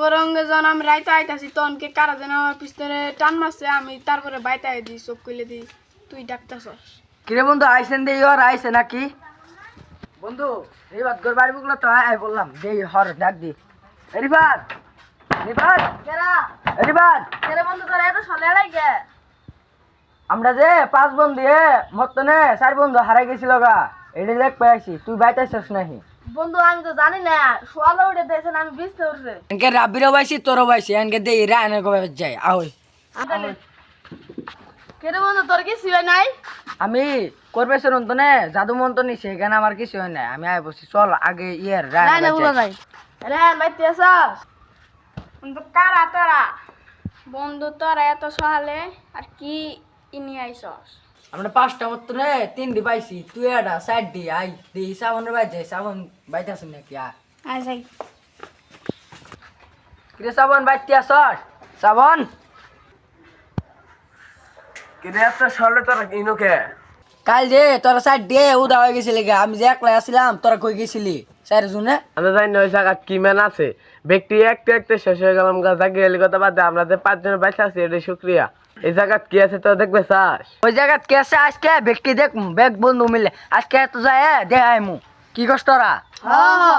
বরঙ্গে যখন আমি রাইতে আইতাছি তখনকে কারা যেন আমার পিছনে টান মারছে আমি তারপরে বাইতে আই দিই চোখ খুলে দিই তুই ডাকতাছস। কিরে বন্ধু আইসেন দে ইয়র আইসে নাকি বন্ধু রিবাদ গোর বাড়ি বুকলো তো আই বললাম দে হর ডাক দি রিবাদ রিবাদ কেরা রিবাদ কেরে বন্ধু তোরা এত সলে লাগে আমরা যে 5 বন্ধু মতনে 4 বন্ধু হারাই গেছিল গা এডি দেখ পাইছি তুই বাইতাছস নাহি বন্ধু আমি তো জানি না সোয়ালা উঠে দিয়েছেন আমি বিছতে উঠছে এনকে রাবিরও বাইছি তোরও বাইছি এনকে দে ইরা এনে কবে যাই আওই কেরে বন্ধু তোর কি সিবে নাই আমি করবে শুনুন তো নে জাদু মন্ত্র নিছে এখানে আমার কিছু হয় না আমি আই বসি চল আগে ইয়ার নাই না বুঝা যায় রে বাইতে আসস বন্ধু কারা তোরা বন্ধু তোরা এত সহালে আর কি ইনি আইছস আমরা 5টা মত নে 3 পাইছি তুই এটা সাইড দি আই দি সাবনের বাই যাই সাবন বাইতাছ নাকি আই যাই কিরে সাবন বাইতে আসস সাবন কিরে এত সরলে তোরা ইনুকে কাল যে তোরা সাইড দিয়ে উদা হয়ে গেছিলি গা আমি যে একলা আসছিলাম তোরা কই গেছিলি স্যার জুনে আমরা জানি না ওই জায়গা কি ম্যান আছে ব্যক্তি একটু একটু শেষ হয়ে গেলাম গা জাগিয়ে এলি কথা বাদ দে আমরা যে 5 জন বাইসা আছি এটা শুক্রিয়া এই জায়গা কি আছে তো দেখবে চাস ওই জায়গা কে আছে আজকে ব্যক্তি দেখ বেগ বন্ধু মিলে আজকে এত যায় দে আইমু কি কষ্ট তোরা হ্যাঁ